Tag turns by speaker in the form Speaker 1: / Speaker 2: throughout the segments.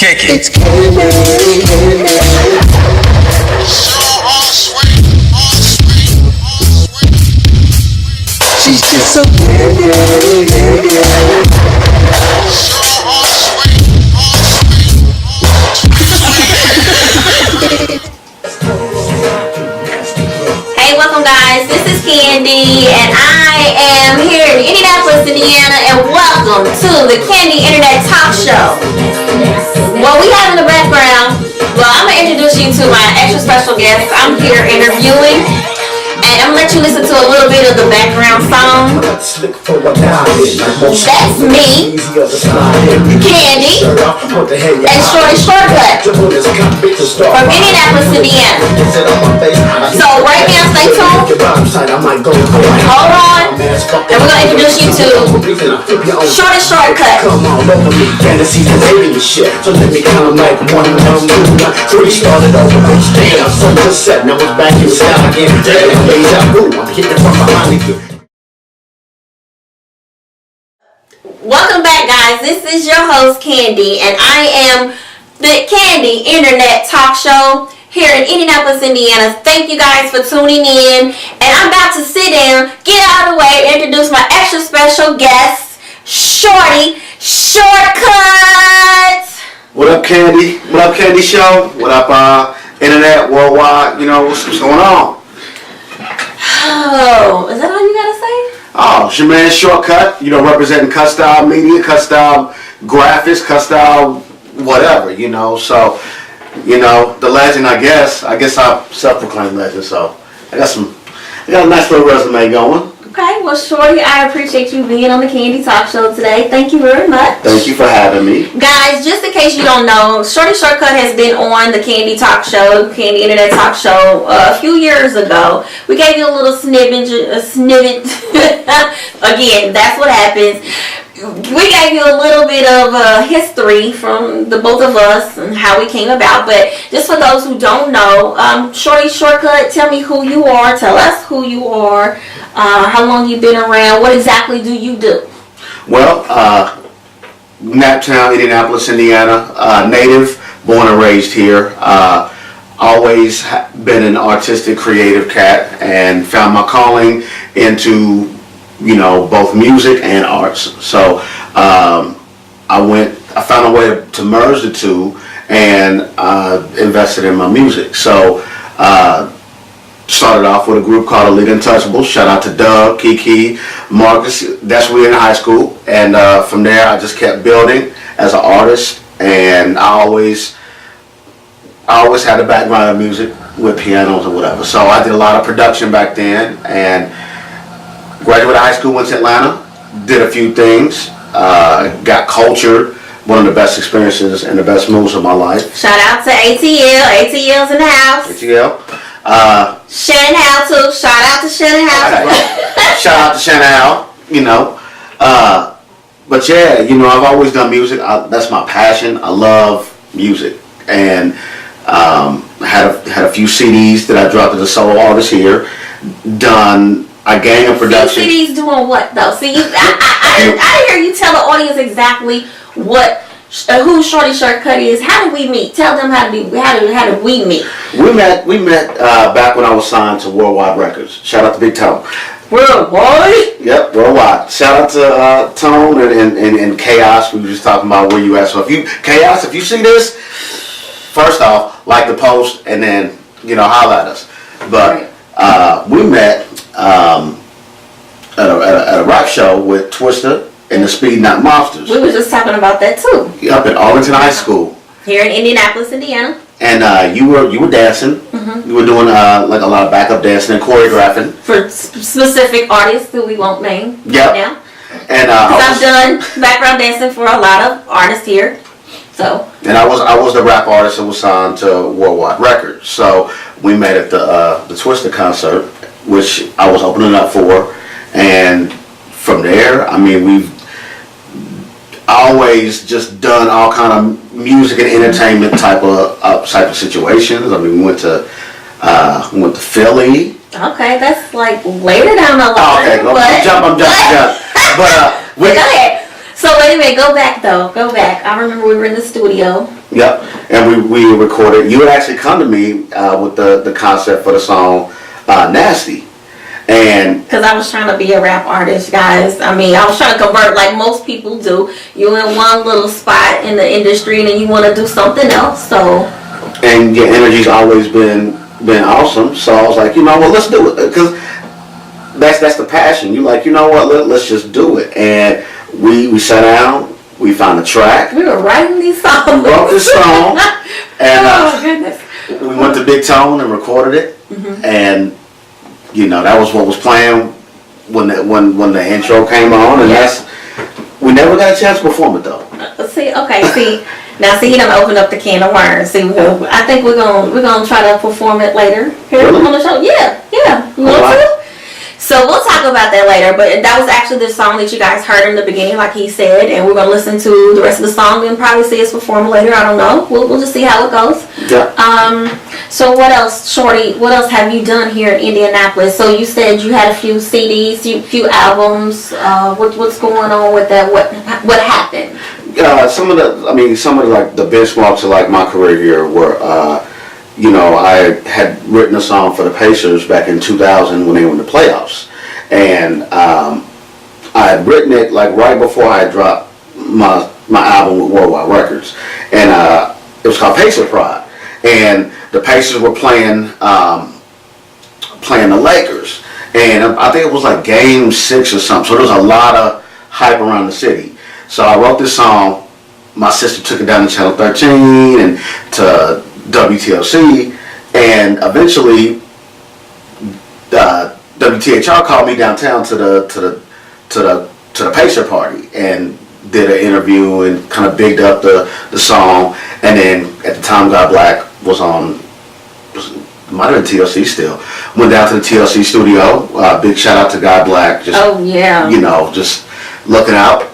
Speaker 1: Kick it.
Speaker 2: It's candy. She's just so candy.
Speaker 3: Hey, welcome guys. This is Candy, and I am here in Indianapolis, Indiana, and welcome to the Candy Internet Talk Show. What we have in the background, I'm going to introduce you to my extra special guest. I'm here interviewing, and I'm going to let you listen to a little bit of the background song. That's me, Candy, and Shorti ShortKut from Indianapolis, Indiana. So right now, stay tuned. Hold on, and we're going to introduce you to Shorti ShortKut.
Speaker 4: So let me count like 1, 2, 3. Started over, damn, sun just set. Now it's back in the sky again. Damn, deja vu. I'm hitting from behind you.
Speaker 3: Welcome back, guys. This is your host, Candy, and I am the Candy Internet Talk Show here in Indianapolis, Indiana. Thank you guys for tuning in, and I'm about to sit down, get out of the way, and introduce my extra special guest, Shorti ShortKut.
Speaker 4: What up, Candy? What up, Candy Show? What up, Internet, worldwide? You know, what's going on?
Speaker 3: Oh, is that all you gotta say?
Speaker 4: Oh, it's your man ShortKut, you know, representing Cut Style Media, Cut Style Graphics, Cut Style whatever, you know. So, you know, the legend, I guess I'm self-proclaimed legend, so I got a nice little resume going.
Speaker 3: Okay, well, Shorty, I appreciate you being on the Candy Talk Show today. Thank you very much.
Speaker 4: Thank you for having me.
Speaker 3: Guys, just in case you don't know, Shorti ShortKut has been on the Candy Talk Show, Candy Internet Talk Show, a few years ago. We gave you a little snippet. Again, that's what happens. We gave you a little bit of history from the both of us and how we came about. But just for those who don't know, Shorti ShortKut, tell me who you are. Tell us who you are. How long you've been around? What exactly do you do?
Speaker 4: Well, Naptown, Indianapolis, Indiana, native, born and raised here. Always been an artistic, creative cat, and found my calling into, you know, both music and arts. So I found a way to merge the two, and invested in my music. So started off with a group called Elite Untouchables. Shout out to Doug, Kiki, Marcus. That's when we were in high school, and from there I just kept building as an artist. And I always had a background in music with pianos or whatever. So I did a lot of production back then, and graduated high school, went to Atlanta, did a few things, got cultured. One of the best experiences and the best moves of my life.
Speaker 3: Shout out to ATL. ATL's in the house.
Speaker 4: ATL.
Speaker 3: Shannon Howe too. Shout out to Shannon Howe.
Speaker 4: Okay. Shout out to Shannon Howe, you know. But yeah, you know, I've always done music. That's my passion. I love music. And had a few CDs that I dropped as a solo artist here. Done a gang of production.
Speaker 3: Few CDs doing what though? See, I hear you tell the audience exactly who Shorti ShortKut is. How did we meet? Tell them how did we meet?
Speaker 4: We met back when I was signed to Worldwide Records. Shout out to Big Tone.
Speaker 3: Worldwide?
Speaker 4: Yep, Worldwide. Shout out to Tone and Chaos. We were just talking about where you at. So if you see this, first off, like the post, and then, you know, holla at us. But we met at a rap show with Twista and the Speed Not Monsters.
Speaker 3: We were just talking about that too.
Speaker 4: Up at Arlington High School.
Speaker 3: Here in Indianapolis, Indiana.
Speaker 4: And you were dancing. Mm-hmm. You were doing like a lot of backup dancing and choreographing
Speaker 3: for specific artists who we won't name.
Speaker 4: Yep.
Speaker 3: Right now.
Speaker 4: And
Speaker 3: I've done background dancing for a lot of artists here. So.
Speaker 4: And I was the rap artist that was signed to Worldwide Records. So we met at the Twista concert, which I was opening up for, and from there, I mean, we've always just done all kind of music and entertainment type of situations. I mean, we went to Philly.
Speaker 3: Okay, that's like later down the line.
Speaker 4: Oh, okay, I'm jumping. But
Speaker 3: go ahead. So wait a minute, go back though. Go back. I remember we were in the studio.
Speaker 4: Yep, and we recorded. You would actually come to me with the concept for the song "Nasty," and
Speaker 3: because I was trying to be a rap artist, guys. I mean, I was trying to convert like most people do. You're in one little spot in the industry, and then you want to do something else. So,
Speaker 4: and your energy's always been awesome. So I was like, you know what, let's do it, because that's the passion. You like, you know what, let's just do it. And we sat down. We found a track.
Speaker 3: We were writing these songs.
Speaker 4: We wrote this song, and
Speaker 3: oh goodness.
Speaker 4: we went to Big Tone and recorded it.
Speaker 3: Mm-hmm.
Speaker 4: And you know, that was what was playing when the intro came on, and we never got a chance to perform it though.
Speaker 3: See, now he done opened up the can of worms. See, I think we're gonna try to perform it later here
Speaker 4: Really?
Speaker 3: on the show. Yeah. You want to? So we'll talk about that later, but that was actually the song that you guys heard in the beginning, like he said, and we're going to listen to the rest of the song and probably see us perform later. I don't know. We'll just see how it goes.
Speaker 4: Yeah.
Speaker 3: So what else, Shorty, what else have you done here in Indianapolis? So you said you had a few CDs, a few albums. What's going on with that? What happened?
Speaker 4: Some of the like the benchmarks of like my career here were, you know, I had written a song for the Pacers back in 2000 when they were in the playoffs, and I had written it like right before I had dropped my album with Worldwide Records, and it was called Pacer Pride, and the Pacers were playing the Lakers, and I think it was like Game 6 or something. So there was a lot of hype around the city. So I wrote this song. My sister took it down to Channel 13 and to WTLC, and eventually WTHR called me downtown to the Pacer party and did an interview and kind of bigged up the song. And then at the time, God Black was on, might have been TLC still. Went down to the TLC studio. Big shout out to God Black. Just, you know, just looking out.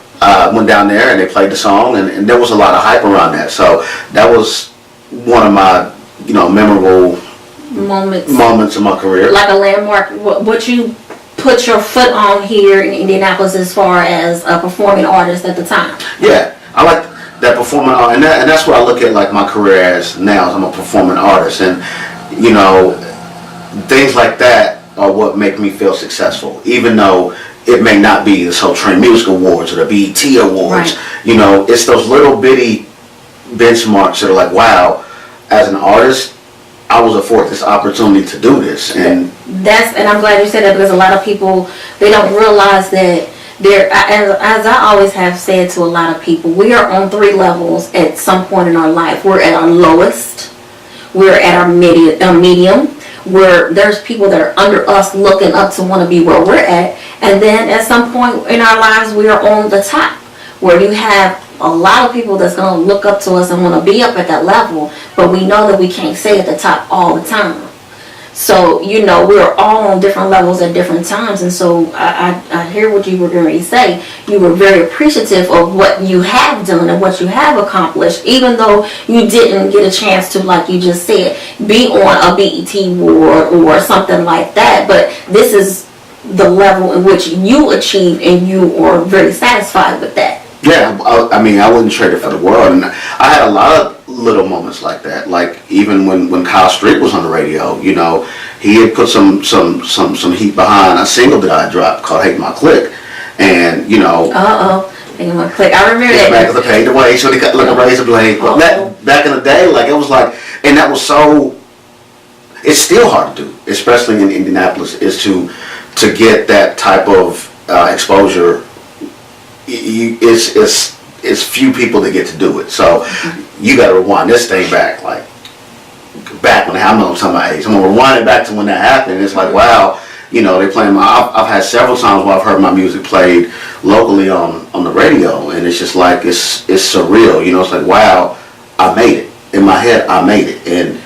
Speaker 4: Went down there and they played the song, and there was a lot of hype around that. So that was one of my, you know, memorable moments in my career.
Speaker 3: Like a landmark, what you put your foot on here in Indianapolis as far as a performing artist at the time.
Speaker 4: Yeah, I like that performing art, and that's what I look at like my career as now. As I'm a performing artist, and you know, things like that are what make me feel successful, even though it may not be the Soul Train Music Awards or the BET Awards.
Speaker 3: Right.
Speaker 4: You know, it's those little bitty benchmarks that are like, wow, as an artist, I was afforded this opportunity to do this. And
Speaker 3: I'm glad you said that, because a lot of people, they don't realize that as I always have said to a lot of people, we are on 3 levels at some point in our life. We're at our lowest, we're at our medium, where there's people that are under us looking up to want to be where we're at, and then at some point in our lives we are on the top, where you have a lot of people that's going to look up to us and want to be up at that level, but we know that we can't stay at the top all the time. So, you know, we're all on different levels at different times, and so I hear what you were going to say. You were very appreciative of what you have done and what you have accomplished, even though you didn't get a chance to, like you just said, be on a BET award or something like that. But this is the level in which you achieved, and you are very satisfied with that.
Speaker 4: yeah, I mean, I wouldn't trade it for the world. And I had a lot of little moments like that. Like even when Kyle Street was on the radio, you know, he had put some heat behind a single that I dropped called "Hate My Click," and you know.
Speaker 3: Hate My Click. I remember that.
Speaker 4: Back of the page, the way so they got like a razor blade. Back in the day, like it was like, and that was so. It's still hard to do, especially in Indianapolis, is to get that type of exposure. It's few people that get to do it, so you got to rewind this thing back, like back when I'm talking about age. I'm gonna rewind it back to when that happened. It's like, wow, you know, they playing I've had several times where I've heard my music played locally on the radio, and it's just like it's surreal. You know, it's like, wow, I made it. In my head, I made it, and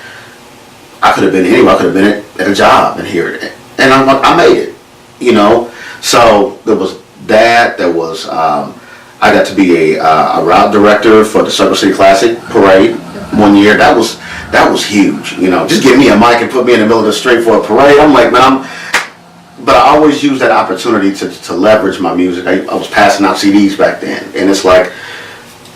Speaker 4: I could have been anywhere. I could have been at a job and here, and I'm like, I made it. You know, so there was that. There was I got to be a route director for the Circle City Classic Parade one year. That was huge. You know, just give me a mic and put me in the middle of the street for a parade. I'm like, man, but I always use that opportunity to leverage my music. I was passing out CDs back then, and it's like,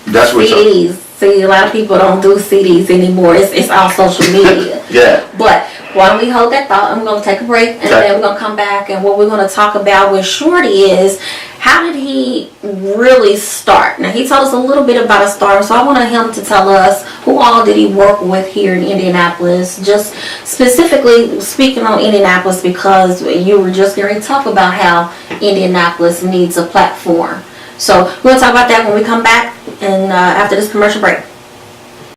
Speaker 4: that's what
Speaker 3: CDs. See, a lot of people don't do CDs anymore. It's all social media.
Speaker 4: Yeah.
Speaker 3: But while we hold that thought, I'm going to take a break, and then we're going to come back, and what we're going to talk about with Shorty is, how did he really start? Now, he told us a little bit about his start, so I wanted him to tell us who all did he work with here in Indianapolis, just specifically speaking on Indianapolis, because you were just going to talk about how Indianapolis needs a platform. So we're going to talk about that when we come back and after this commercial break.